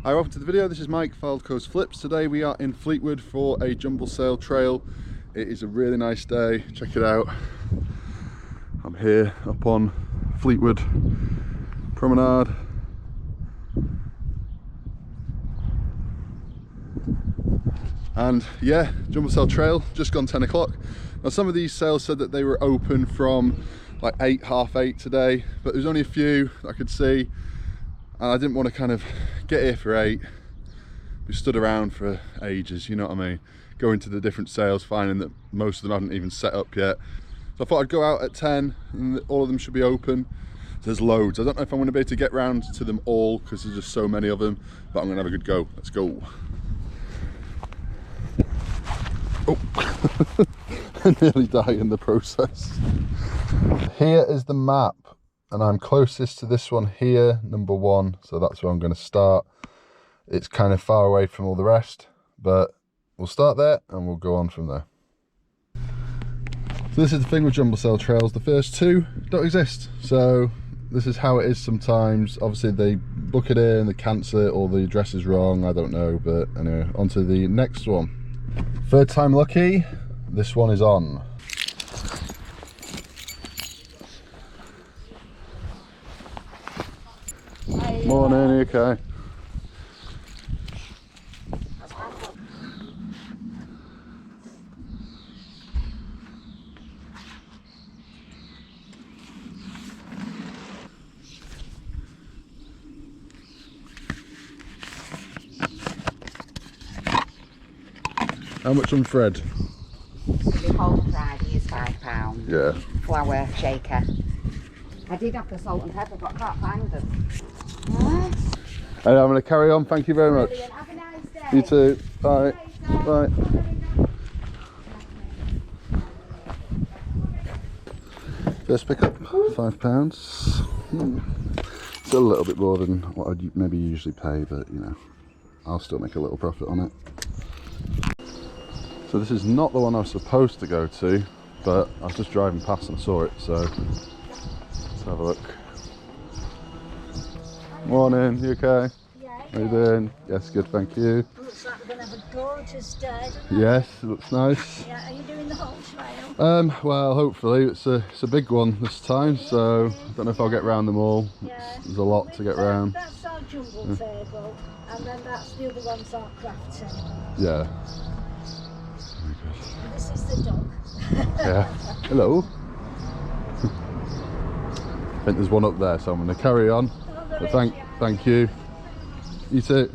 Hi, welcome to the video. This is Mike, Fylde Coast Flips. Today we are in Fleetwood for a Jumble Sail Trail. It is a really nice day. Check it out. I'm here up on Fleetwood Promenade. And yeah, Jumble Sail Trail, just gone 10 o'clock. Now some of these sails said that they were open from like 8, half 8 today, but there's only a few I could see. And I didn't want to kind of get here for 8. We stood around for ages, you know what I mean? Going to the different sails, finding that most of them haven't even set up yet. So I thought I'd go out at 10 and all of them should be open. There's loads. I don't know if I'm going to be able to get round to them all because there's just so many of them, but I'm going to have a good go. Let's go. Oh, I nearly died in the process. Here is the map, and I'm closest to this one here, number 1, so that's where I'm going to start. It's kind of far away from all the rest, but we'll start there and we'll go on from there. So this is the thing with Jumble Sail Trails, the first 2 don't exist, so this is how it is sometimes. Obviously they book it in, they cancel it, or the address is wrong, I don't know, but anyway, on to the next one. Third time lucky, this one is on. Morning, you okay? How much on thread? The whole Friday is £5. Yeah. Flour shaker. I did have the salt and pepper, but I can't find them. And I'm going to carry on. Thank you very much. Brilliant. Have a nice day. You too. Bye. Bye. First pick up, £5. Still a little bit more than what I'd maybe usually pay, but you know, I'll still make a little profit on it. So this is not the one I was supposed to go to, but I was just driving past and saw it, so let's have a look. Morning, you okay? Yeah. How you doing? Yes, good, thank you. Looks like we're going to have a gorgeous day, doesn't it? Yes, it looks nice. Yeah, are you doing the whole trail? Well, hopefully it's a big one this time, so I don't know if I'll get round them all. Yeah. There's a lot to get round. That's our Jumble table, and then that's the other one's our craft table. Yeah. And this is the dog. Yeah. Hello. I think there's one up there, so I'm going to carry on. But thank you. You too.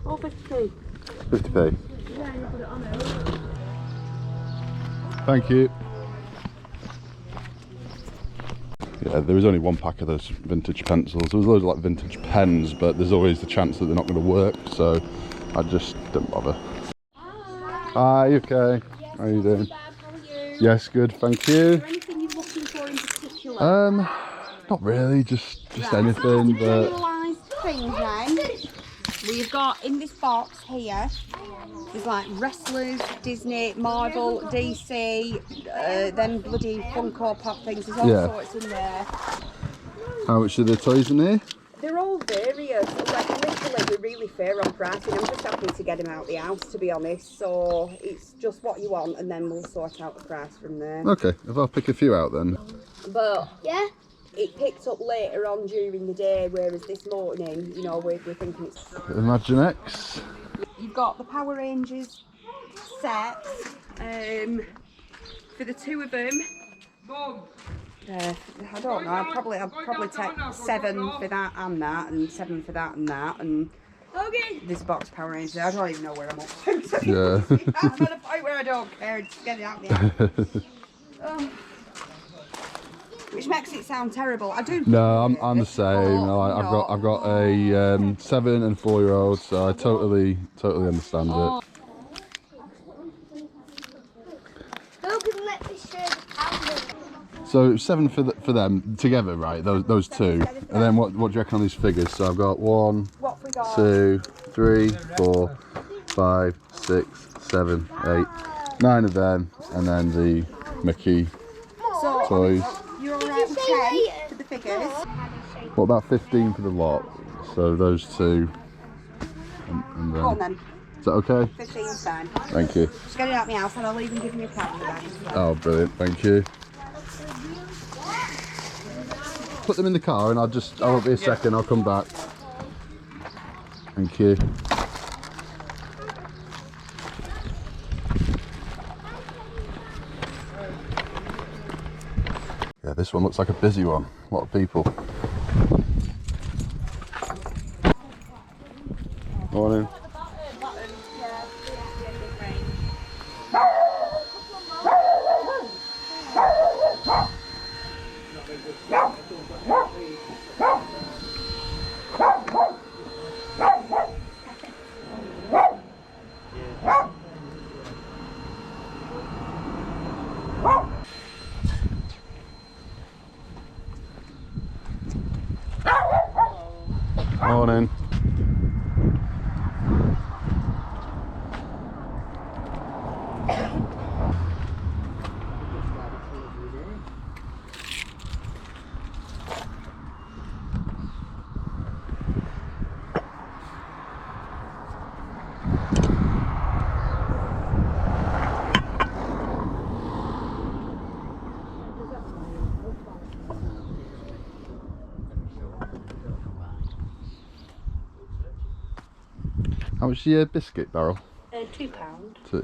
Oh, 50p. 50p. Yeah, you put it on there. Thank you. Yeah, there was only one pack of those vintage pencils. There was loads of like vintage pens, but there's always the chance that they're not going to work, so I just didn't bother. Hi, you okay? Yes, How are you doing? How are you? Yes, good, thank you. Is there anything you're looking for in particular? Not really, just Right, anything, but Generalised things then. We've got in this box here, there's like Wrestlers, Disney, Marvel, DC, then bloody Funko Pop things, there's all sorts in there. how much are the toys in here? They're all various, like literally we're really fair on pricing. I'm just happy to get them out the house, to be honest, so it's just what you want and then we'll sort out the price from there. Okay, if I'll pick a few out then. But yeah, it picked up later on during the day, whereas this morning, you know, we're thinking it's... Imagine X. You've got the Power Rangers set for the 2 of them. I don't know. I'll probably take 7 for that, and 7 for that, and Okay. this box Power Rangers. I don't even know where I'm up to. Yeah. I'm at a point where I don't care. Just get it out there. Oh. Which makes it sound terrible. I do. No, I'm the same. I've got a 7 and 4-year-old, so I totally understand it. Who can let me share the camera? So 7 for them together, right? Those two, and then what do you reckon on these figures? So I've got 1, What have we got? 2, 3, 4, 5, 6, 7, 8, 9 of them, and then the Mickey toys. You're alright with 10 for the figures? What about 15 for the lot? So those two, and then. Go on then. Is that okay? 15's fine. Thank you. Just get it out my house and I'll even give you a card for that. Oh, brilliant! Thank you. Put them in the car, and I won't be a second. I'll come back. Thank you. Yeah, this one looks like a busy one. A lot of people. Morning. Morning. How much is your biscuit barrel? £2. 2. I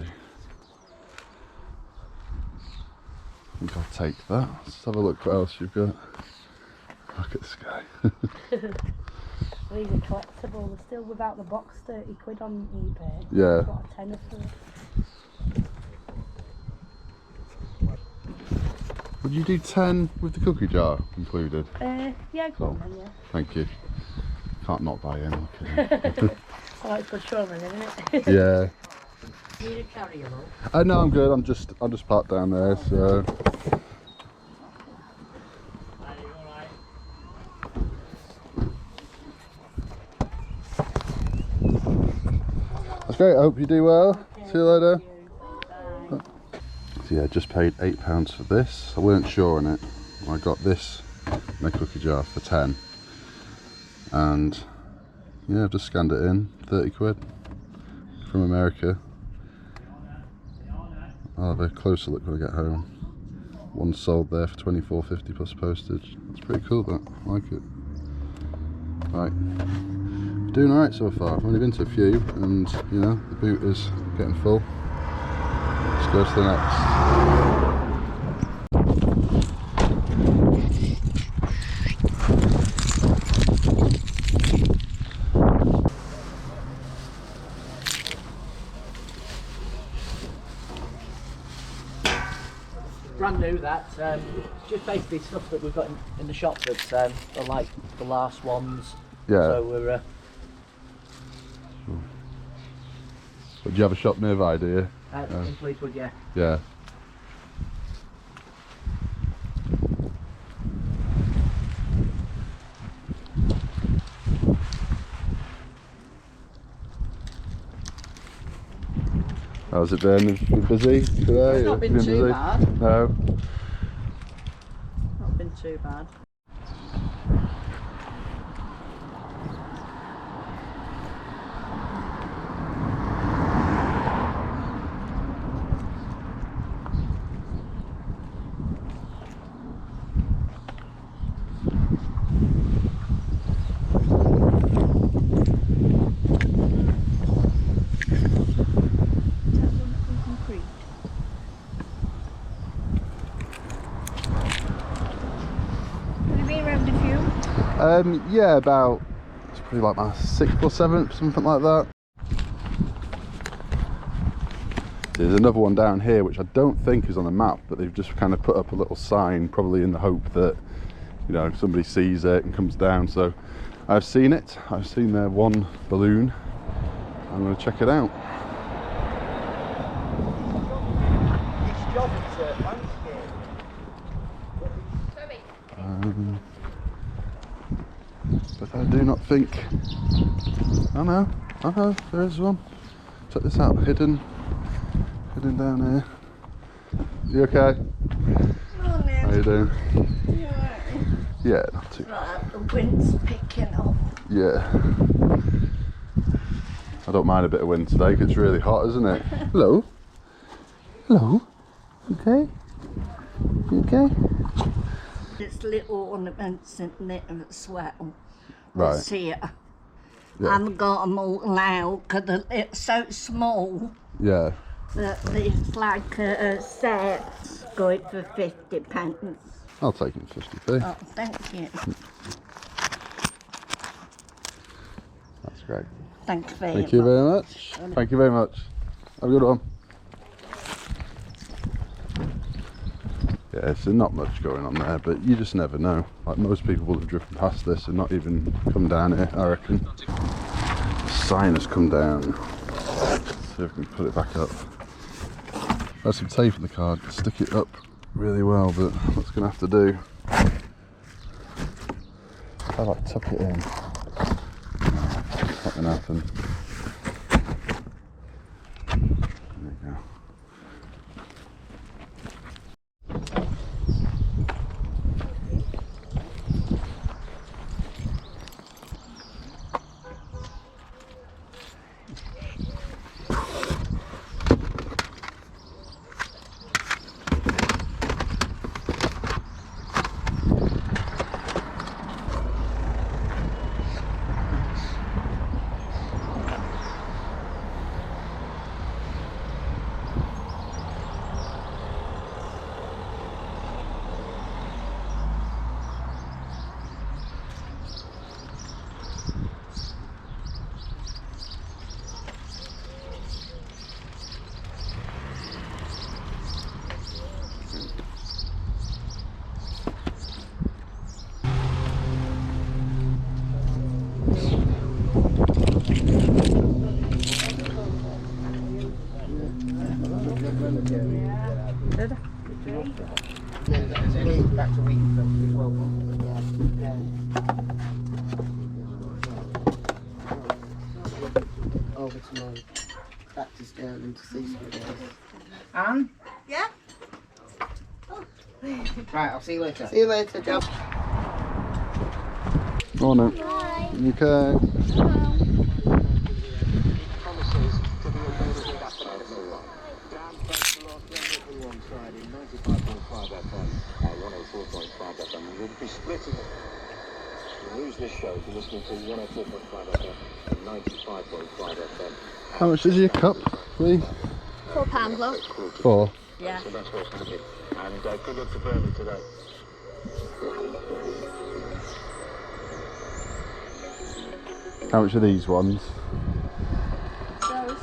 think I'll take that. Let's have a look what else you've got. Look at this guy. These are collectible. They're still without the box, 30 quid on eBay. Yeah. I've got a tenner for it. Would you do 10 with the cookie jar included? Yeah, go on then, yeah. Thank you. Can't not buy in. Oh, it's good showman, isn't it? Yeah. Need a carrier, No, I'm good. I'm just parked down there, so. That's great. I hope you do well. See you later. So yeah, just paid £8 for this. I weren't sure on it. I got this in a cookie jar for 10, and yeah, I've just scanned it in. 30 quid from America. I'll have a closer look when I get home. One sold there for £24.50 plus postage. That's pretty cool, that. I like it. Right. Doing alright so far. I've only been to a few, and you know, the boot is getting full. Let's go to the next. Brand new, that. Just basically stuff that we've got in the shop that are like the last ones. Yeah. So we're. Do you have a shop nearby, do you? In Fleetwood, yeah. Yeah. How's it been? Been busy today? It's not been too bad. No. Not been too bad. Yeah, about, it's probably like my 6th or 7th, something like that. There's another one down here which I don't think is on the map, but they've just kind of put up a little sign, probably in the hope that, you know, somebody sees it and comes down. So I've seen it. I've seen their one balloon. I'm going to check it out. But I do not think. Oh no, there is one. Check this out, hidden down here. You okay? Oh, no. How you doing? You alright? Yeah, not too. Right, the wind's picking up. Yeah. I don't mind a bit of wind today because it's really hot, isn't it? Hello? Hello? Okay? You okay? There's little ornaments in it as well. Right. It's here. Yeah. I haven't got them all out because it's so small Yeah. that it's like a set going for £50. I'll take it 50p. Oh, thank you. That's great. Thanks very Thank you very much. Thank you very much. Have a good one. Yeah, there's not much going on there, but you just never know. Like, most people will have driven past this and not even come down here, I reckon. The sign has come down. Let's see if we can put it back up. There's some tape in the car to stick it up really well, but what's going to have to do, I like tuck it in. It's not going to happen. There you go. Back to week as well. Over to my back to Sterling to see some guys. Anne? Yeah? Right, I'll see you later. See you later, Joe. Morning. Hi. You okay? How much is your cup, please? £4, love. 4. Yeah. And good luck to Burnley today. How much are these ones? Those,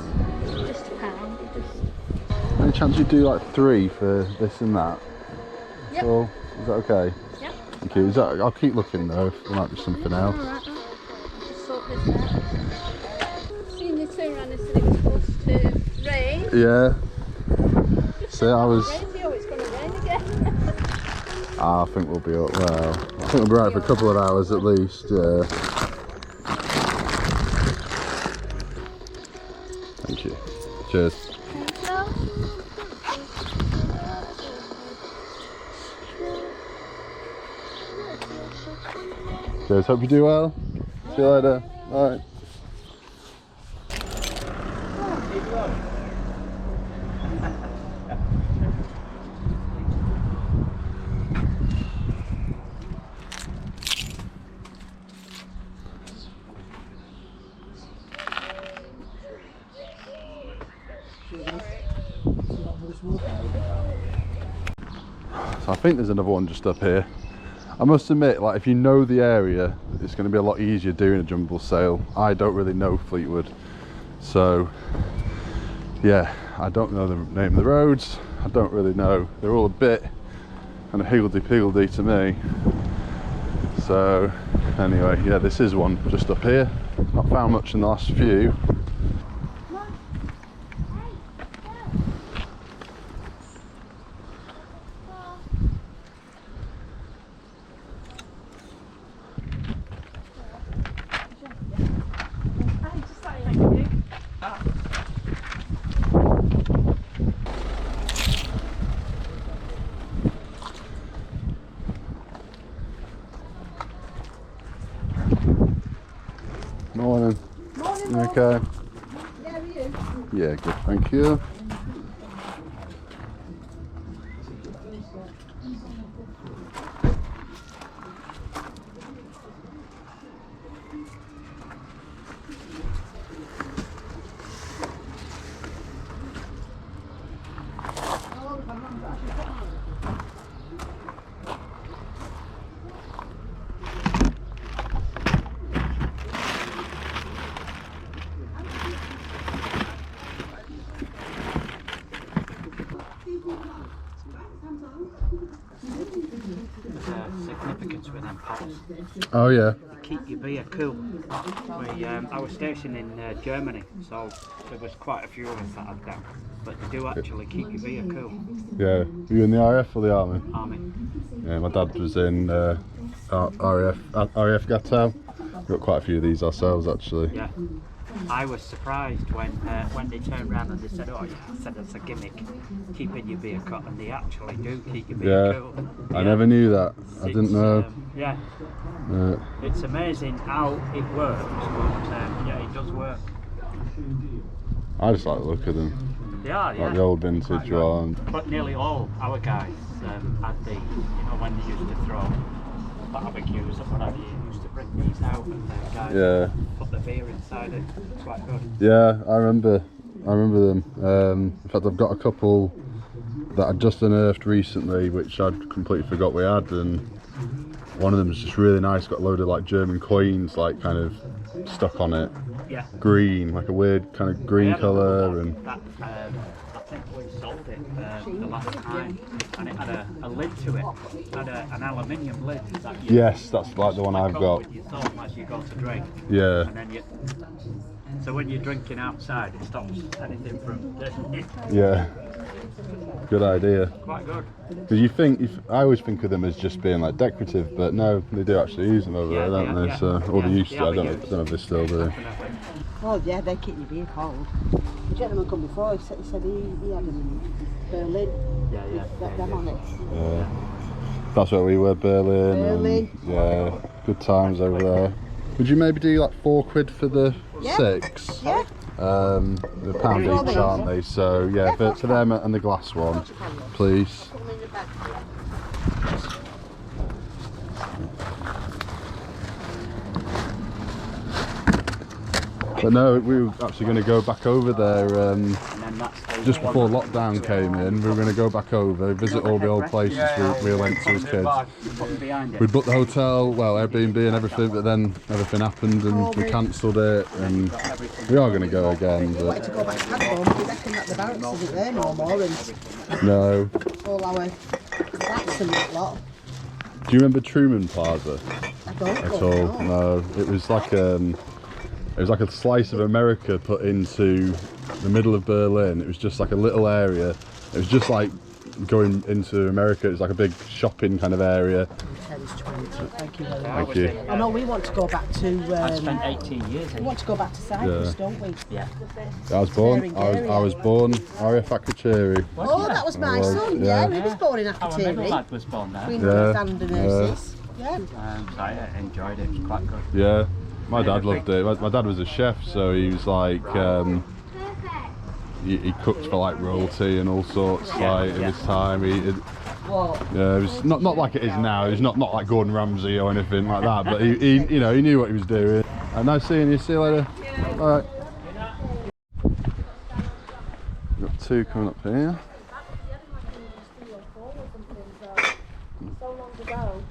just £1. Just... Any chance you do like 3 for this and that? Yep. So, is that okay? Yep. Thank you. Is that, I'll keep looking though, if there might be something else. Alright, just sort this out. Seen you turn around and said it was supposed to rain. Yeah. See, I was. Oh, it's going to rain again. I think we'll be up. Well, I think we'll be right for a couple of hours at least. Yeah. Thank you. Cheers. Cheers. Hope you do well. See you later. All right. So I think there's another one just up here. I must admit, like, if you know the area, it's going to be a lot easier doing a jumble sale. I don't really know Fleetwood, so yeah, I don't know the name of the roads. I don't really know. They're all a bit kind of higgledy-piggledy to me. So anyway, yeah, this is one just up here. Not found much in the last few. Morning. Morning, You okay? Yeah, are you? Yeah, good, thank you. Significance with them pots. Oh yeah. Keep your beer cool. I was stationed in Germany, so there was quite a few of us that had them. But they do actually keep your beer cool. Yeah. Were you in the RAF or the Army? Army. Yeah, my dad was in RAF Gatau. We've got quite a few of these ourselves actually. Yeah. I was surprised when they turned around and they said, "Oh yeah," I said it's a gimmick, keeping your beer cut, and they actually do keep your beer cool. I never knew that. I didn't know. It's amazing how it works, but yeah, it does work. I just like the look of them. They are, yeah. Like the old vintage one. But nearly all our guys had the, when they used to throw barbecues or whatever, you used to bring these out and the guys put the beer inside it. It's quite good. Yeah, I remember them. In fact, I've got a couple that I just unearthed recently, which I'd completely forgot we had, and one of them is just really nice. Got a load of like German coins, like kind of stuck on it. Yeah. Green, like a weird kind of green colour, and that, I think we sold it the last time, and it had a lid to it. It had an aluminium lid. Yes, that's like the one I've got. With your thumb as you go to drink. Yeah. And then so when you're drinking outside, it stops anything from this. Yeah. Good idea. Quite good. Because I always think of them as just being like decorative, but no, they do actually use them over there, don't they? Yeah. So, or they used to. I don't know if they still do. Oh yeah, they keep your beer cold. The gentleman come before, he said he had them in Berlin. Yeah. Got them on it. Yeah. That's where we were, Berlin. And, yeah, good times over there. Would you maybe do like £4 for the 6? Yeah. The pound each, aren't they? So yeah, for them and the glass one, please. But no, we were actually going to go back over there just before lockdown came in. We were going to go back over, visit all the old places we went to as kids. We booked the hotel, well, Airbnb and everything, but then everything happened and we cancelled it, and we are going to go again. We wanted to go back to Cadbourne, but we reckon that the barracks isn't there no more, and No. all our flats and that lot. Do you remember Truman Plaza I don't at know. all? No. It was like a slice of America put into the middle of Berlin. It was just like a little area. It was just like going into America. It was like a big shopping kind of area. 10's 20. Thank you very much. Thank you. I know we want to go back to. I spent 18 years We in want to go back to Cyprus, don't we? Yeah. I was born. I was born RAF Akacheri. Oh, that was my was, son. yeah. Yeah, he was born in Our middle Akatiri. lad was born there. Queen Yeah. Alexander nurses. Yeah. So I enjoyed it. It was quite good. Yeah. My dad loved it. My dad was a chef, so he was like, he cooked for like royalty and all sorts at his time. It was not like it is now. It was not like Gordon Ramsay or anything like that. But he knew what he was doing. Nice seeing you. See you later. All right. We've got 2 coming up here. So long ago.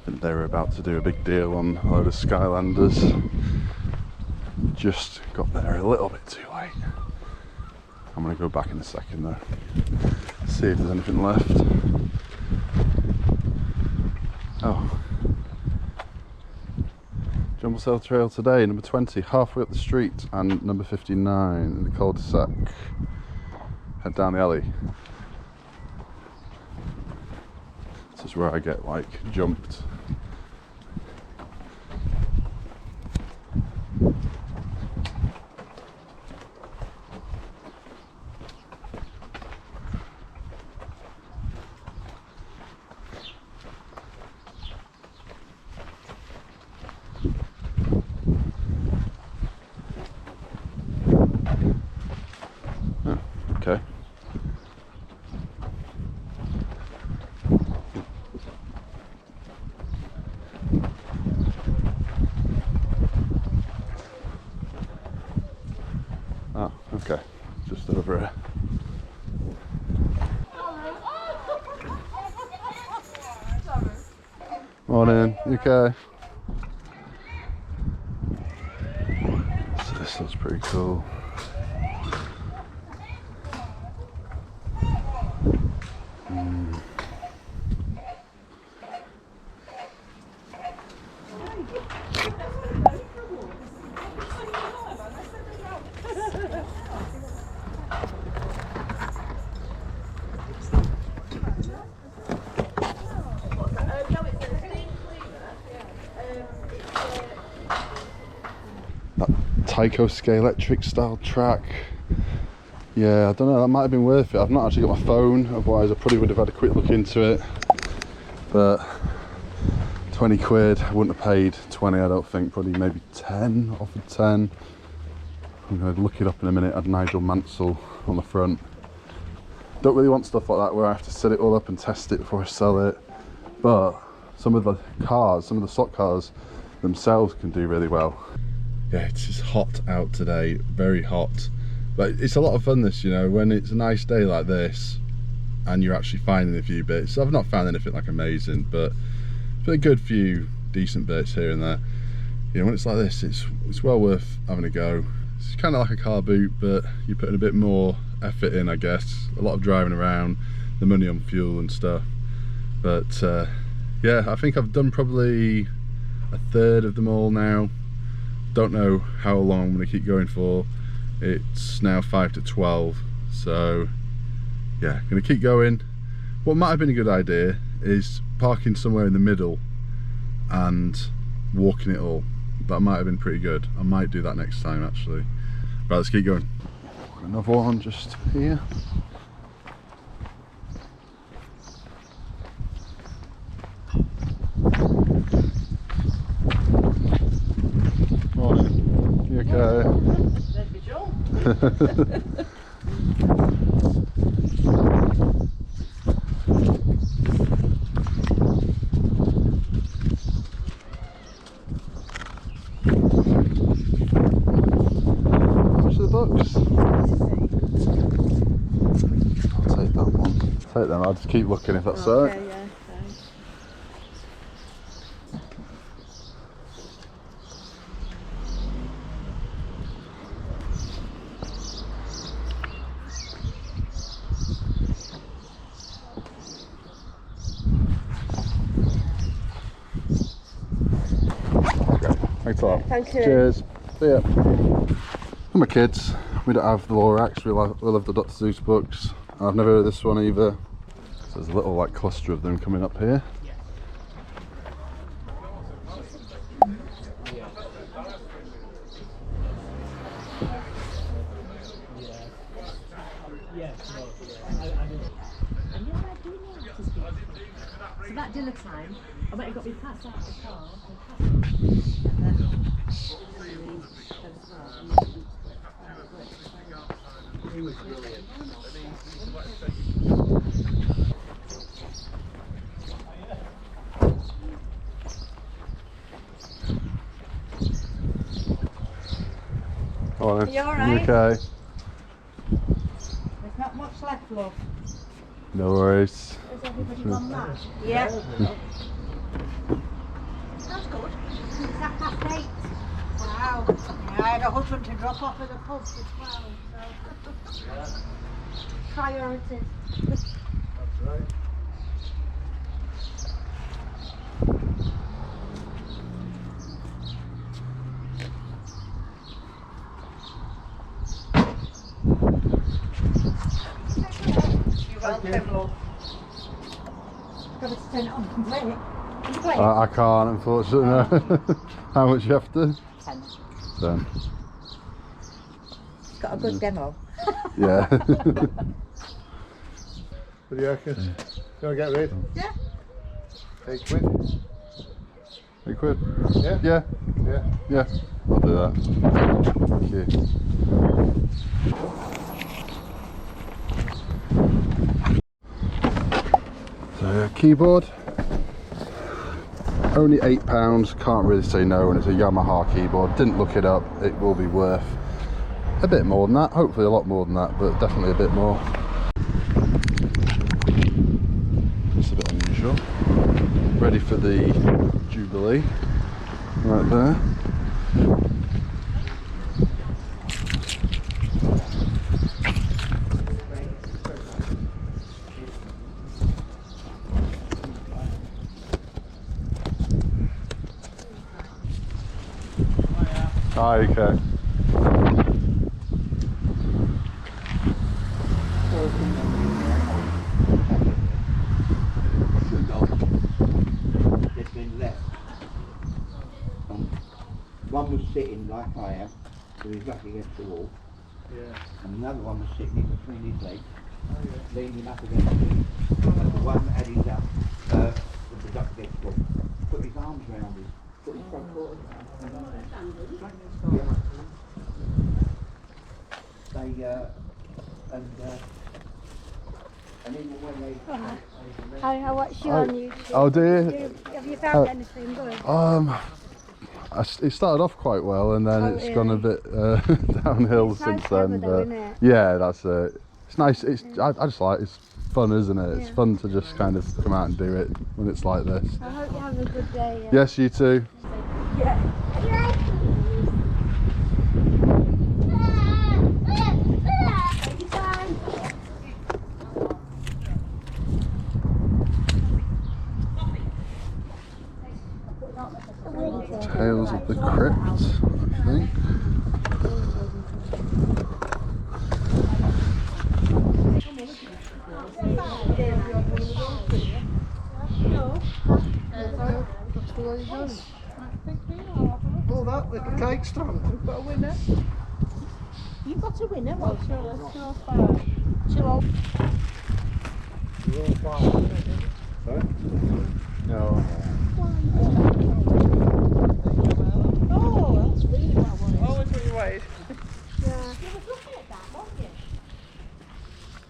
think they were about to do a big deal on a load of Skylanders. Just got there a little bit too late. I'm going to go back in a second though, see if there's anything left. Oh, Jumble Sale Trail today, number 20, halfway up the street, and number 59 in the cul-de-sac. Head down the alley. This is where I get like jumped. Okay. Oh, okay. Just over here. Morning, you okay? So this looks pretty cool. That Tyco Scalextric style track. Yeah, I don't know, that might have been worth it. I've not actually got my phone, otherwise I probably would have had a quick look into it. But 20 quid, I wouldn't have paid 20, I don't think, probably maybe 10, offered 10. I'm going to look it up in a minute, had Nigel Mansell on the front. Don't really want stuff like that where I have to set it all up and test it before I sell it. But some of the cars, some of the stock cars themselves can do really well. Yeah, it's just hot out today, very hot. But it's a lot of fun this, you know, when it's a nice day like this and you're actually finding a few bits. I've not found anything like amazing, but a good few decent bits here and there. You know, when it's like this, it's well worth having a go. It's kind of like a car boot, but you're putting a bit more effort in, I guess. A lot of driving around, the money on fuel and stuff. But yeah, I think I've done probably a third of them all now. Don't know how long I'm going to keep going for. It's now 5 to 12, so yeah, going to keep going. What might have been a good idea is parking somewhere in the middle and walking it all. That might have been pretty good. I might do that next time actually. Right, let's keep going. Another one just here. Morning. You okay? Books. I'll take that one. Take them, I'll just keep looking if that's alright. Okay, yeah, fine. Okay, thanks a lot. Thank you. Cheers. See ya. For my kids, we don't have the Lorax, we love the Dr. Seuss books. I've never heard of this one either. So there's a little like cluster of them coming up here. So that dinner time, I went and got me passed out of the car. He was brilliant. Oh, you alright? okay? Not much left, love. No worries. Has everybody gone mad? Yeah. That's good. It's 8:30. Wow. Yeah, I had a husband to drop off at the pub for 12, so. Priorities. That's right. You're welcome, love. Got to turn it on and play it. Can you play it? I can't, unfortunately. No. How much you have to? 10. 10. It's got a good demo. Yeah. What do you reckon? Do you want to get rid? Yeah. 8 quid? 8 quid? Yeah? Yeah. Yeah. Yeah. I'll do that. Thank you. So, keyboard. Only £8. Can't really say no, and it's a Yamaha keyboard. Didn't look it up. It will be worth a bit more than that. Hopefully a lot more than that, but definitely a bit more. It's a bit unusual. Ready for the Jubilee. Right there. Hi, okay. They've been left. One was sitting like I am, with his back against the wall. Yeah. And another one was sitting in between his legs, leaning up against it. And the one had his up, with his up against the wall, put his arms round him, put his front foot around him. And even when they... I watch you on YouTube. Oh, do you? Have you found anything good? It started off quite well, and then it's gone a bit downhill It's since nice then. weather though, But isn't it? yeah, that's it. It's nice. I just like it's fun, isn't it? It's fun to just kind of come out and do it when it's like this. I hope you have a good day. Yes, you too. Tales of the Crypt, I think. Pull that little cake stand. We've got a winner. You've got a winner, what? You're all fine. Sorry? No. Oh, that's really what I wanted. Oh, it's what you wanted. You was looking at that, weren't you?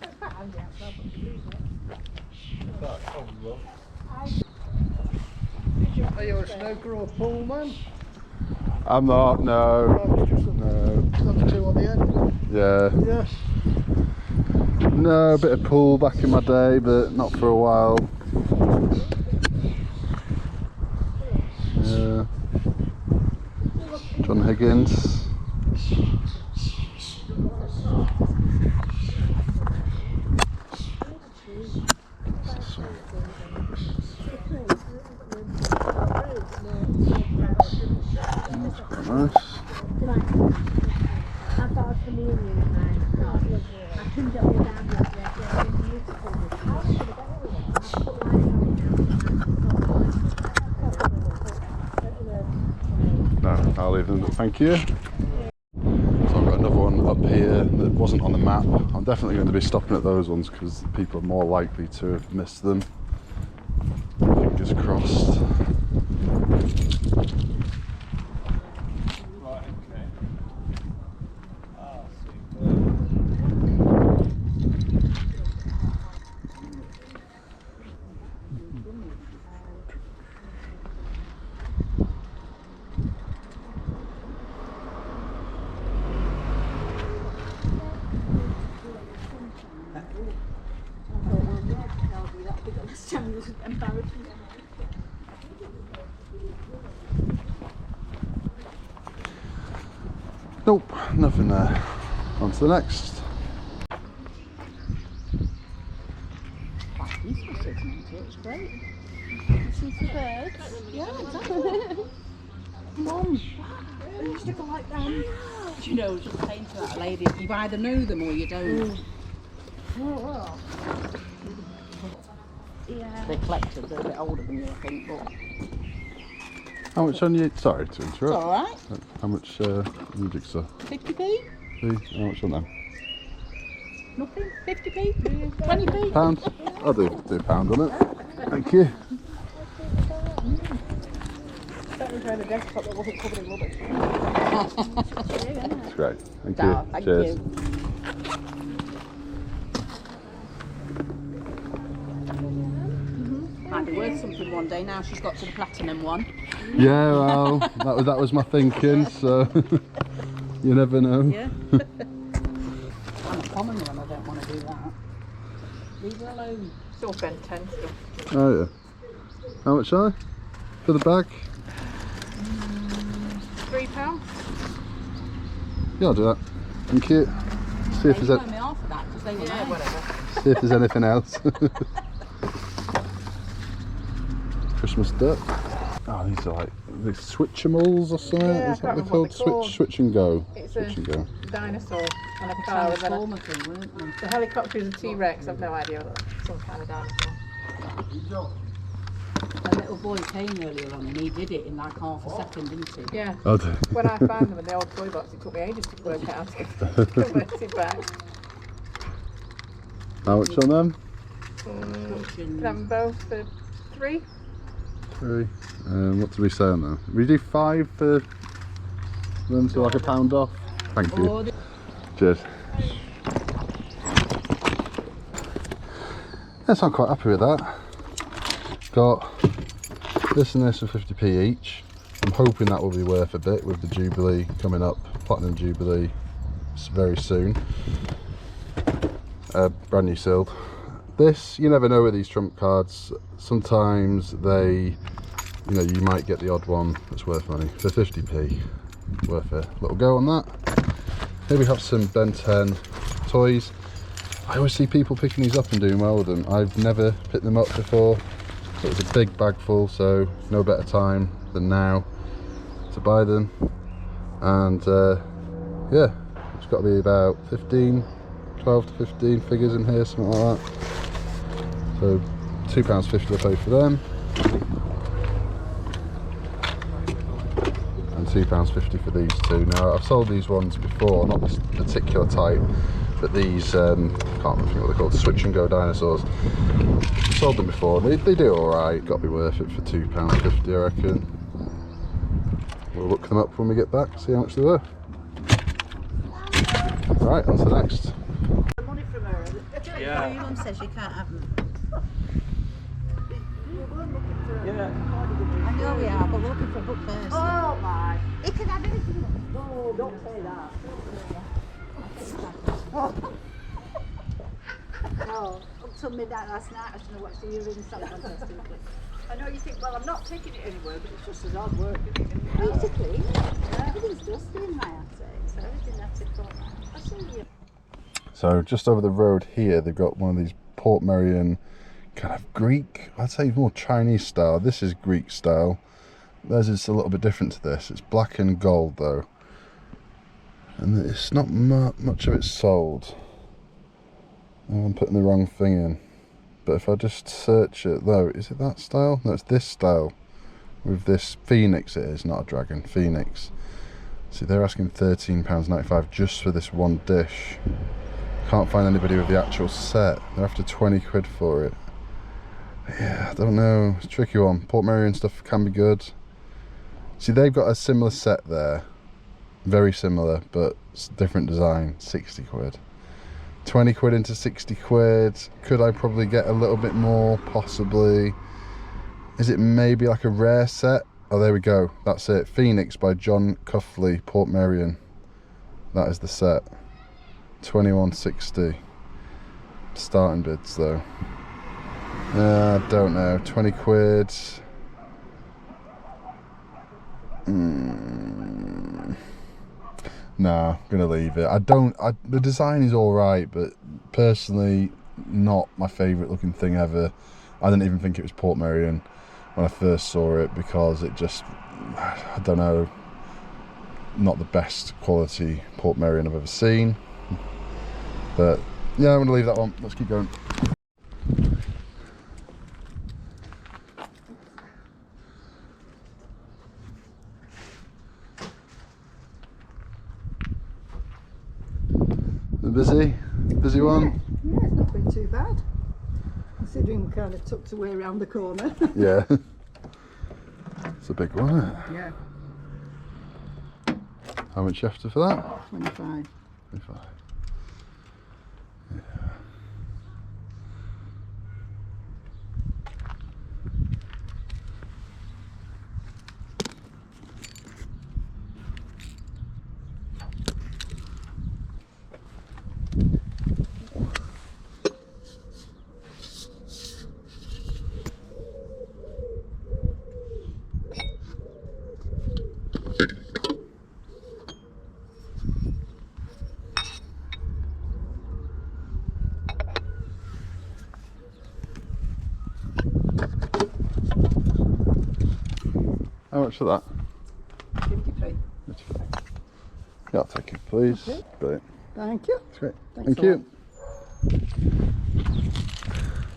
That's quite handy outside, but you lose it. That probably will. Are you a snooker or pool man? I'm not. No. No, it's just number 2 on the end. Yeah. Yes. No, a bit of pool back in my day, but not for a while. Yeah. John Higgins. That's quite nice. I've got a chameleon in mine. I trimmed it all down yesterday. It's beautiful. No, I'll leave them. Thank you. So I've got another one up here that wasn't on the map. I'm definitely going to be stopping at those ones because people are more likely to have missed them. Fingers crossed. Right, okay. was embarrassing. Nope, nothing there. On to the next. It's great. Listen to birds. Yeah, exactly. Mum, I used to go like them. Do you know, I was just saying to that lady, you either know them or you don't. Yeah. They're collectors, they're a bit older than you, I think, but... How much on you? Sorry to interrupt. It's alright. How much music stuff? 50p? How much on them? Nothing? 50p? 20p? Pounds? I'll do a pound on it. Thank you. Better than a desktop that wasn't covered in rubbish. That's great. Thank Oh, you. thank Cheers. you. Might be worth something one day now she's got to the platinum one. Yeah, well, that was my thinking, so you never know. Yeah. I'm a common one, I don't want to do that. Leave her alone. It's all Ben 10 stuff. Oh yeah. How much are they? For the bag? £3. Yeah, I'll do that. Thank you. See if You there's owe me half of that because they were Yeah, there. whatever. see if there's anything else. Christmas duck. Oh, these are like the switchables or something. Yeah, I Is that can't they're remember called? what they're called. Switch and go. It's Switch and a go. dinosaur and a A car and then transformer thing, weren't they? the helicopter is a T-Rex. I've no idea what that, some kind of dinosaur. A little boy came earlier on and he did it in like half a second, didn't he? Yeah. Oh dear. When I found them in the old toy box, it took me ages to work out how to convert it back. How much on them? Can have them both for £3. 3. What do we say on them? We do 5 for them, so like a pound off. Thank you. Or the Cheers. Yes, I'm quite happy with that. Got this and this for 50p each. I'm hoping that will be worth a bit with the Jubilee coming up, Platinum Jubilee very soon. Brand new sealed. This, you never know with these trump cards. Sometimes they, you know, you might get the odd one that's worth money. For 50p, worth a little go on that. Here we have some Ben 10 toys. I always see people picking these up and doing well with them. I've never picked them up before. So it's a big bag full, so no better time than now to buy them. And yeah, it's got to be about 12 to 15 figures in here, something like that. So £2.50 I paid for them. And £2.50 for these two. Now I've sold these ones before, not this particular type, but these, I can't remember what they're called, switch and go dinosaurs. Sold them before, they do alright, got to be worth it for £2.50 I reckon. We'll look them up when we get back, see how much they were. Right, on to the next. Money from her. Yeah. Your mum says you can't have them. Yeah. I know we are, but we're looking for a book first. Oh my! You can have anything. No, don't say that. No, up till midnight last night I should have watched the earring song contest. I know you think, well, I'm not taking it anywhere, but it's just as hard work, isn't it? Basically, everything's dusty in my attic, so everything has to come. I see you. So just over the road here, they've got one of these Port Merion kind of Greek, I'd say more Chinese style. This is Greek style. Theirs is a little bit different to this. It's black and gold though. And it's not much of it sold. Oh, I'm putting the wrong thing in. But if I just search it though, is it that style? No, it's this style. With this Phoenix it is, not a dragon, Phoenix. See, they're asking £13.95 just for this one dish. Can't find anybody with the actual set. They're after 20 quid for it. Yeah, I don't know. It's a tricky one. Port Merion stuff can be good. See, they've got a similar set there. Very similar, but it's different design. 60 quid. 20 quid into 60 quid. Could I probably get a little bit more? Possibly. Is it maybe like a rare set? Oh, there we go. That's it. Phoenix by John Cuffley, Port Merion. That is the set. 21.60. Starting bids though. I don't know, 20 quid. No, I'm gonna leave it. The design is alright, but personally, not my favourite looking thing ever. I didn't even think it was Portmeirion when I first saw it, because it just, I don't know, not the best quality Portmeirion I've ever seen. But yeah, I'm gonna leave that one. Let's keep going. Busy? Busy one? Yeah, it's not been too bad. Considering we kind of tucked away around the corner. Yeah. It's a big one, isn't it? Yeah. How much after for that? 25. 25. Yeah. How much for that? 50p. 50p. Yeah, I'll take it, please. Okay. Brilliant. Thank you. That's great. Thanks Thank a you.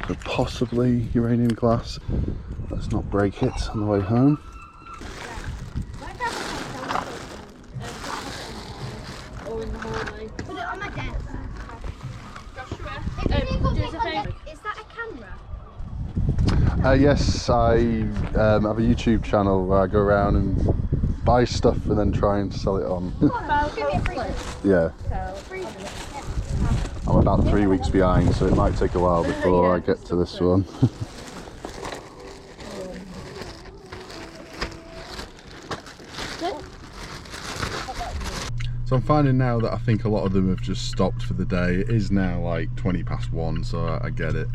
So possibly uranium glass. Let's not break it on the way home. Or in the hallway. Put it on my desk. Joshua, Is that a camera? Yes, I have a YouTube channel where I go around and buy stuff and then try and sell it on. Yeah. I'm about 3 weeks behind, so it might take a while before I get to this one. So I'm finding now that I think a lot of them have just stopped for the day. It is now like 1:20, so I get it.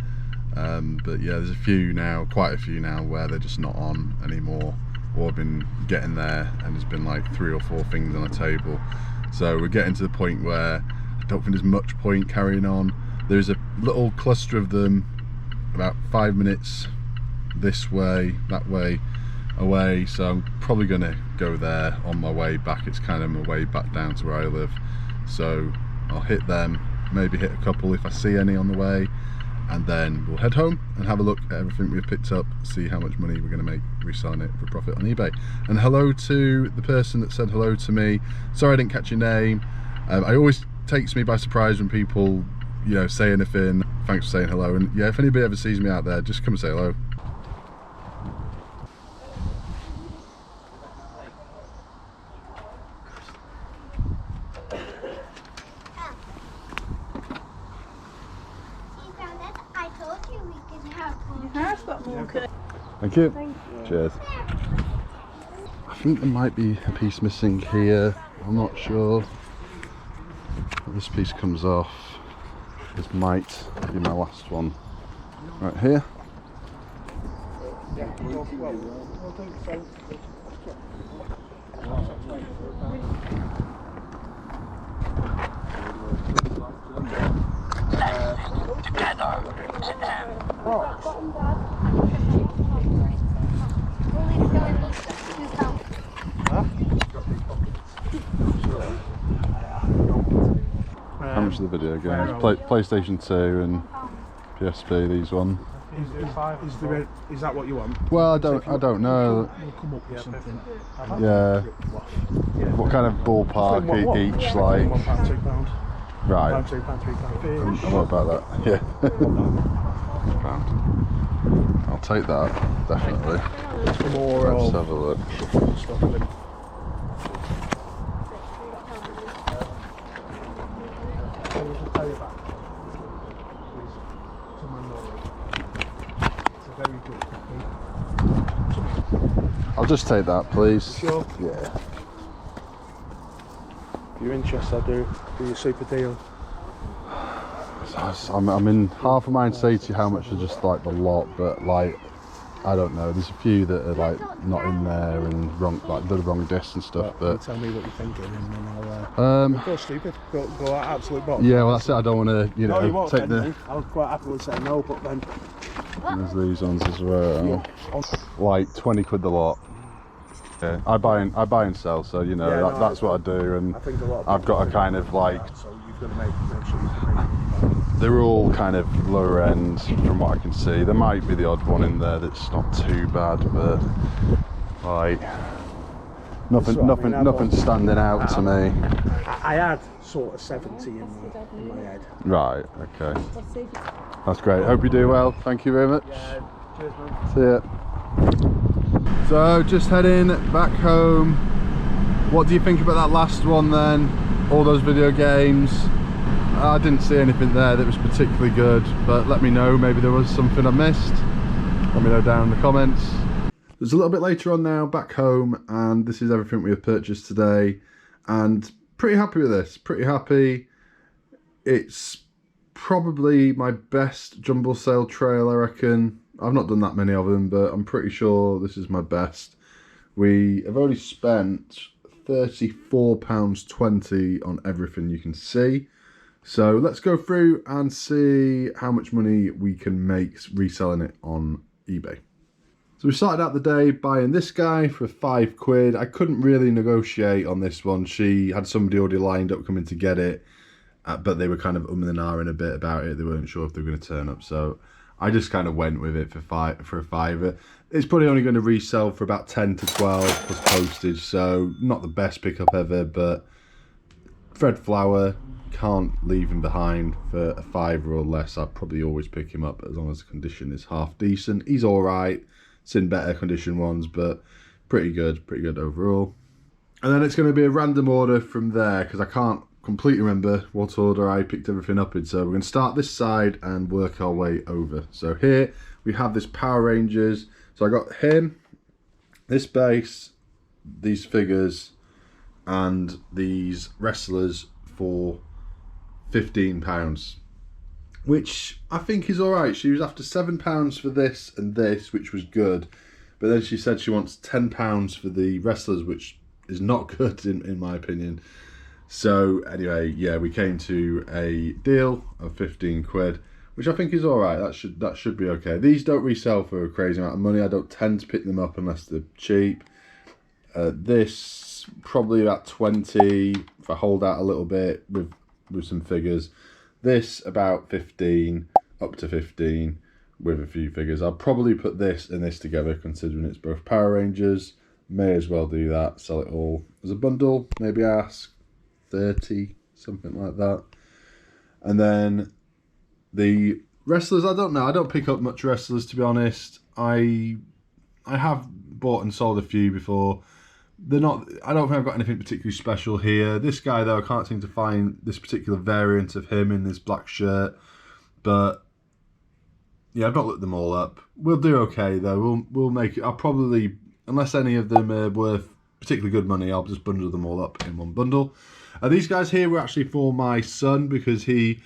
But yeah, there's a few now, quite a few now, where they're just not on anymore, or have been getting there and there's been like 3 or 4 things on a table. So we're getting to the point where I don't think there's much point carrying on. There's a little cluster of them about 5 minutes this way, that way, away, so I'm probably gonna go there on my way back. It's kind of my way back down to where I live, so I'll hit them, maybe hit a couple if I see any on the way, and then we'll head home and have a look at everything we've picked up, see how much money we're going to make reselling it for profit on eBay. And hello to the person that said hello to me. Sorry I didn't catch your name. I always takes me by surprise when people, you know, say anything. Thanks for saying hello. And yeah, if anybody ever sees me out there, just come and say hello. I told you we could have one. Has got more. Thank you. Thank you. Cheers. I think there might be a piece missing here. I'm not sure. This piece comes off. This might be my last one. Right here. How much of the video games? PlayStation 2 and PSP, these ones. Is that what you want? Well, I don't know. We'll come up with something. Yeah. What kind of ballpark each, like? £1, £2. Right. £1, £2, £3. What about that? Yeah. £1. I'll take that, definitely. For more Let's have a look. stuff. Then. I'll just take that, please. Sure. Yeah. If you're interested, I'll do you a super deal. I'm in half of mine say to you how much are just like the lot, but like I don't know. There's a few that are like not in there and wrong, like the wrong disc and stuff. But tell me what you're thinking, and then I'll go stupid, go out absolute bottom. Yeah, well that's it. I don't want to, you know, you won't take the. me. I was quite happy with saying no, but then There's these ones as well. Yeah. Like 20 quid the lot. Yeah, I buy and sell, so you know that's what I do, and I think a lot of I've got a kind of like. So you've got to make sure you can make They're all kind of lower end from what I can see. There might be the odd one in there that's not too bad, but like nothing standing out to me. I had sort of 70 in my head. Right, okay. That's great. Hope you do well. Thank you very much. Yeah, cheers, man. See ya. So just heading back home. What do you think about that last one then? All those video games. I didn't see anything there that was particularly good, but let me know, maybe there was something I missed. Let me know down in the comments. It's a little bit later on now, back home, and this is everything we have purchased today, and pretty happy with this, pretty happy. It's probably my best jumble sale trail, I reckon. I've not done that many of them, but I'm pretty sure this is my best. We have already spent £34.20 on everything you can see. So let's go through and see how much money we can make reselling it on eBay. So we started out the day buying this guy for 5 quid. I couldn't really negotiate on this one. She had somebody already lined up coming to get it, but they were kind of umming and ahhing a bit about it. They weren't sure if they were going to turn up. So I just kind of went with it for a fiver. It's probably only going to resell for about 10 to 12 plus postage. So not the best pickup ever, but Fred Flower, can't leave him behind for a fiver or less. I'd probably always pick him up as long as the condition is half decent. He's all right. It's in better condition ones, but pretty good overall. And then it's going to be a random order from there because I can't completely remember what order I picked everything up in. So we're going to start this side and work our way over. So here we have this Power Rangers. So I got him, this base, these figures, and these wrestlers for £15, which I think is alright. She was after £7 for this and this, which was good, but then she said she wants £10 for the wrestlers, which is not good in my opinion. So anyway, yeah, we came to a deal of 15 quid, which I think is alright. That should be okay. These don't resell for a crazy amount of money. I don't tend to pick them up unless they're cheap. This probably about 20 if I hold out a little bit with some figures. This about 15, up to 15 with a few figures. I'll probably put this and this together considering it's both Power Rangers. May as well do that, sell it all as a bundle, maybe ask 30, something like that. And then the wrestlers, I don't know, I don't pick up much wrestlers to be honest. I have bought and sold a few before. They're not, I don't think I've got anything particularly special here. This guy though, I can't seem to find this particular variant of him in this black shirt, but yeah, I've not looked them all up. We'll do okay though. We'll make it. I'll probably, unless any of them are worth particularly good money, I'll just bundle them all up in one bundle. These guys here were actually for my son because he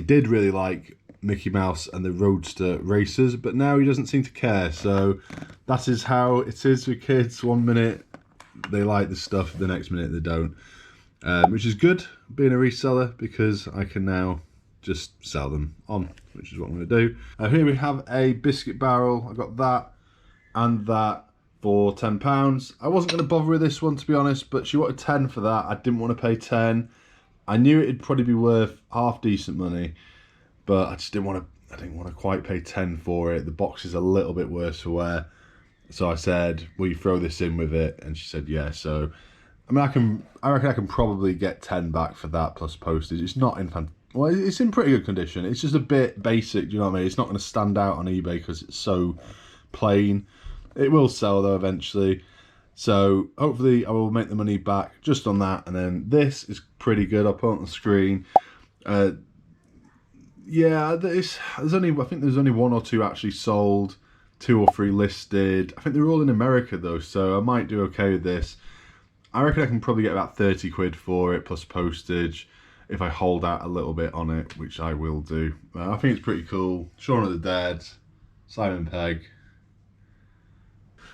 did really like Mickey Mouse and the Roadster racers, but now he doesn't seem to care. So that is how it is with kids. 1 minute they like the stuff, the next minute they don't, which is good being a reseller because I can now just sell them on, which is what I'm going to do. Here we have a biscuit barrel. I got that and that for £10. I wasn't going to bother with this one to be honest, but she wanted 10 for that. I didn't want to pay 10. I knew it'd probably be worth half decent money, but I just didn't want to quite pay 10 for it. The box is a little bit worse for wear. So I said, will you throw this in with it? And she said, yeah. So, I mean, I reckon I can probably get 10 back for that plus postage. It's not in well, it's in pretty good condition. It's just a bit basic, do you know what I mean? It's not going to stand out on eBay because it's so plain. It will sell though eventually. So hopefully I will make the money back just on that. And then this is pretty good. I'll put it on the screen. Yeah, I think there's only 1 or 2 actually sold, 2 or 3 listed. I think they're all in America though, so I might do okay with this. I reckon I can probably get about 30 quid for it plus postage. if I hold out a little bit on it, which I will do. I think it's pretty cool. Shaun of the Dead, Simon Pegg.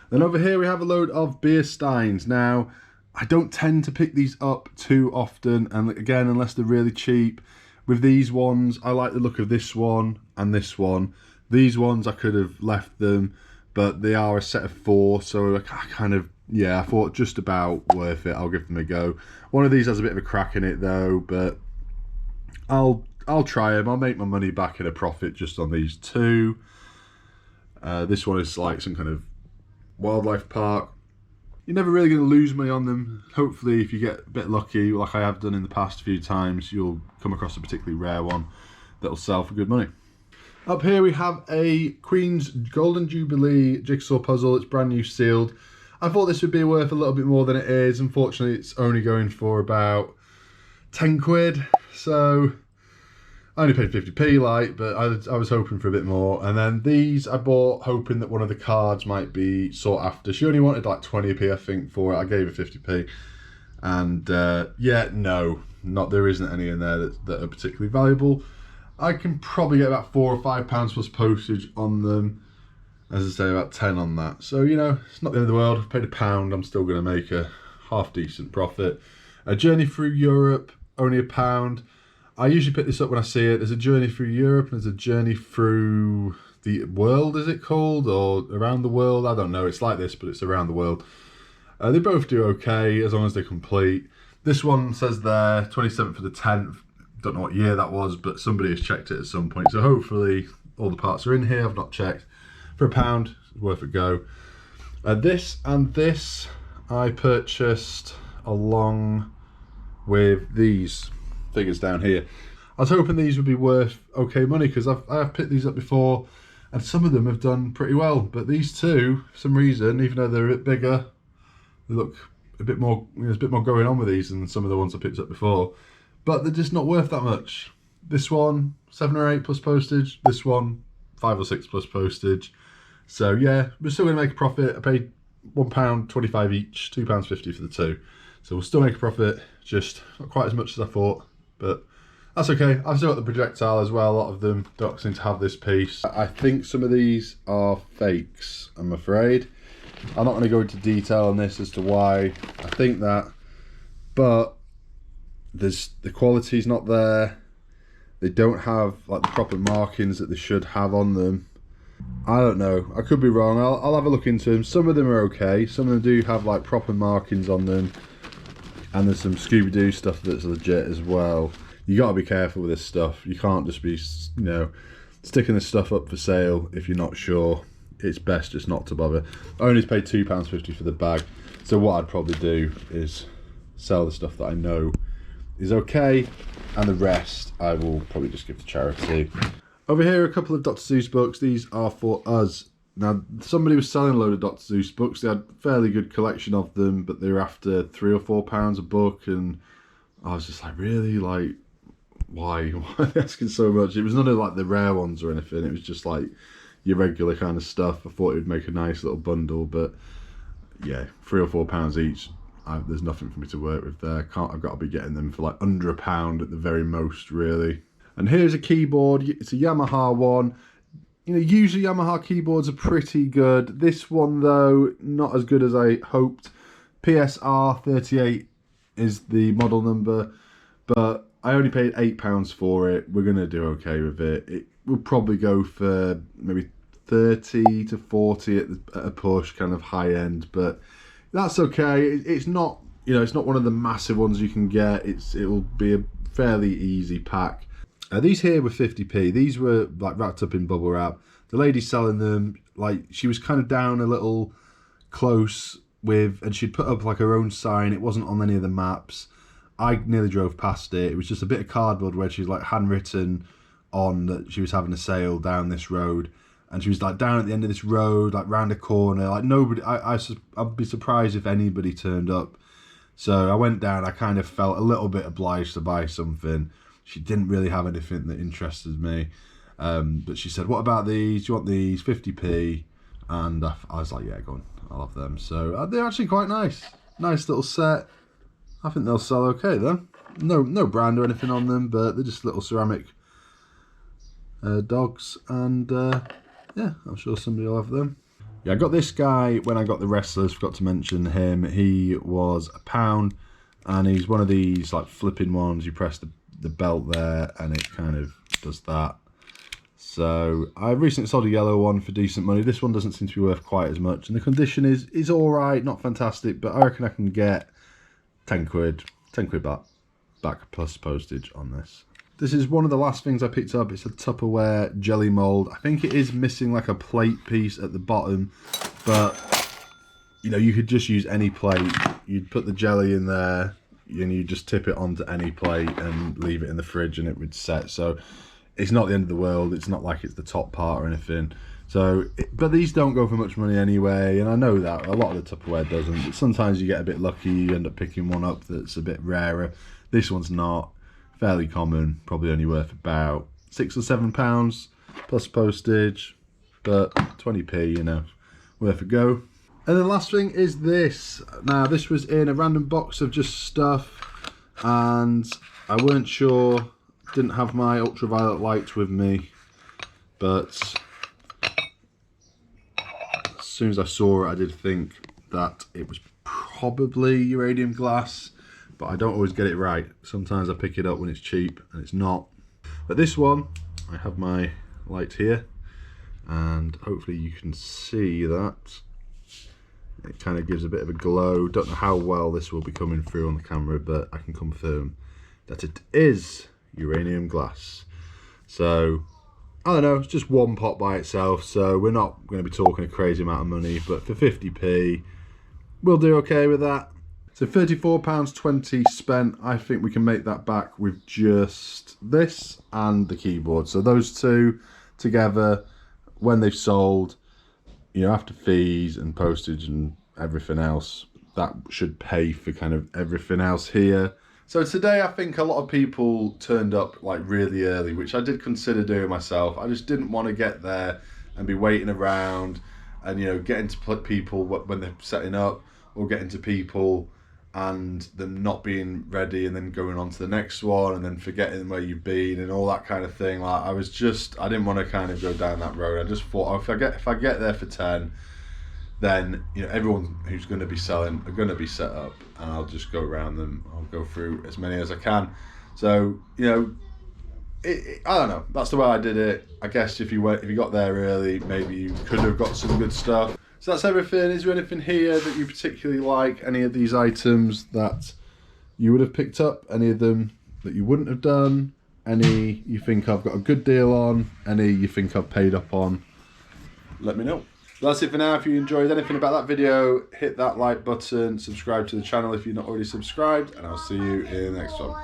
Then over here we have a load of beer steins. Now, I don't tend to pick these up too often, and again, unless they're really cheap. With these ones, I like the look of this one and this one. These ones I could have left them, but they are a set of 4, so I kind of, yeah, I thought just about worth it. I'll give them a go. One of these has a bit of a crack in it though, but I'll try them. I'll make my money back in a profit just on these 2. This one is like some kind of wildlife park. You're never really going to lose money on them. Hopefully, if you get a bit lucky, like I have done in the past few times, you'll come across a particularly rare one that'll sell for good money. Up here we have a Queen's Golden Jubilee jigsaw puzzle. It's brand new sealed. I thought this would be worth a little bit more than it is. Unfortunately, it's only going for about 10 quid. So I only paid 50p, like, but I was hoping for a bit more. And then these I bought hoping that one of the cards might be sought after. She only wanted like 20p, I think, for it. I gave her 50p. And yeah, no, there isn't any in there that are particularly valuable. I can probably get about £4 or £5 plus postage on them. As I say, about 10 on that. So, you know, it's not the end of the world. I've paid £1. I'm still going to make a half decent profit. A Journey Through Europe, only £1. I usually pick this up when I see it. There's a Journey Through Europe and there's a Journey Through the World, is it called? Or Around the World? I don't know. It's like this, but it's Around the World. They both do okay as long as they're complete. This one says there, 27th of the 10th. Don't know what year that was, but somebody has checked it at some point. So hopefully all the parts are in here. I've not checked. For £1, it's worth a go. This and this I purchased along with these figures down here. I was hoping these would be worth okay money because I have picked these up before and some of them have done pretty well, but these two, for some reason, even though they're a bit bigger, they look a bit more, there's a bit more going on with these than some of the ones I picked up before, but they're just not worth that much. This one, 7 or 8 plus postage. This one, 5 or 6 plus postage. So yeah, we're still going to make a profit. I paid £1.25 each, £2.50 for the 2. So we'll still make a profit, just not quite as much as I thought, but that's okay. I've still got the projectile as well. A lot of them don't seem to have this piece. I think some of these are fakes, I'm afraid. I'm not going to go into detail on this as to why I think that, but the quality's not there. They don't have like the proper markings that they should have on them. I don't know, I could be wrong. I'll have a look into them. Some of them are okay, some of them do have like proper markings on them, and there's some Scooby-Doo stuff that's legit as well. You got to be careful with this stuff. You can't just be, you know, sticking this stuff up for sale if you're not sure. It's best just not to bother. I only paid £2.50 for the bag, so what I'd probably do is sell the stuff that I know is okay, and the rest I will probably just give to charity. Over here, a couple of Dr. Seuss books. These are for us. Now, somebody was selling a load of Dr. Seuss books. They had a fairly good collection of them, but they were after £3 or £4 a book, and I was just like, really? Like, why? Why are they asking so much? It was none of like the rare ones or anything. It was just like your regular kind of stuff. I thought it would make a nice little bundle, but yeah, £3 or £4 each. There's nothing for me to work with there. I've got to be getting them for like under £1 at the very most, really. And here's a keyboard. It's a Yamaha one. You know, usually Yamaha keyboards are pretty good. This one, though, not as good as I hoped. PSR 38 is the model number, but I only paid £8 for it. We're going to do okay with it. It will probably go for maybe 30 to 40 at a push, kind of high end, but that's okay. It's not, you know, it's not one of the massive ones you can get. It will be a fairly easy pack. These here were 50p. These were like wrapped up in bubble wrap. The lady selling them, like, she was kind of down a little close with, and she'd put up like her own sign. It wasn't on any of the maps. I nearly drove past it. It was just a bit of cardboard where she's like handwritten on that she was having a sale down this road. And she was like down at the end of this road, like round a corner, like nobody, I'd be surprised if anybody turned up. So I went down, I kind of felt a little bit obliged to buy something. She didn't really have anything that interested me. But she said, what about these? Do you want these? 50p. And I was like, yeah, go on, I'll have them. So they're actually quite nice. Nice little set. I think they'll sell okay then. no brand or anything on them, but they're just little ceramic dogs, and yeah, I'm sure somebody will have them. Yeah, I got this guy when I got the Resellers, forgot to mention him. He was £1, and he's one of these like flipping ones. You press the belt there and it kind of does that. So I recently sold a yellow one for decent money. This one doesn't seem to be worth quite as much, and the condition is all right, not fantastic, but I reckon I can get 10 quid back plus postage on this. This is one of the last things I picked up. It's a Tupperware jelly mold. I think it is missing like a plate piece at the bottom, but you know, you could just use any plate. You'd put the jelly in there and you just tip it onto any plate and leave it in the fridge and it would set. So it's not the end of the world. It's not like it's the top part or anything. So, but these don't go for much money anyway, and I know that a lot of the Tupperware doesn't, but sometimes you get a bit lucky, you end up picking one up that's a bit rarer. This one's not, fairly common, probably only worth about £6 or £7 plus postage, but 20p, you know, worth a go. And the last thing is this. Now, this was in a random box of just stuff, and I weren't sure, didn't have my ultraviolet lights with me, but as soon as I saw it, I did think that it was probably uranium glass, but I don't always get it right. Sometimes I pick it up when it's cheap and it's not. But this one, I have my light here, and hopefully you can see that. It kind of gives a bit of a glow. Don't know how well this will be coming through on the camera, but I can confirm that it is uranium glass. So, I don't know, it's just one pot by itself, so we're not going to be talking a crazy amount of money, but for 50p, we'll do okay with that. So £34.20 spent. I think we can make that back with just this and the keyboard. So those two together, when they've sold, you know, after fees and postage and everything else, that should pay for kind of everything else here. So today I think a lot of people turned up like really early, which I did consider doing myself. I just didn't want to get there and be waiting around and, you know, getting to people when they're setting up, or getting to people and them not being ready and then going on to the next one and then forgetting where you've been and all that kind of thing. Like, I didn't want to kind of go down that road. I just thought, oh, if I get there for 10, then, you know, everyone who's going to be selling are going to be set up, and I'll just go around them. I'll go through as many as I can. So, you know, I don't know. That's the way I did it. I guess if you got there early, maybe you could have got some good stuff. So that's everything. Is there anything here that you particularly like? Any of these items that you would have picked up? Any of them that you wouldn't have done? Any you think I've got a good deal on? Any you think I've paid up on? Let me know. That's it for now. If you enjoyed anything about that video, hit that like button, subscribe to the channel if you're not already subscribed, and I'll see you in the next one.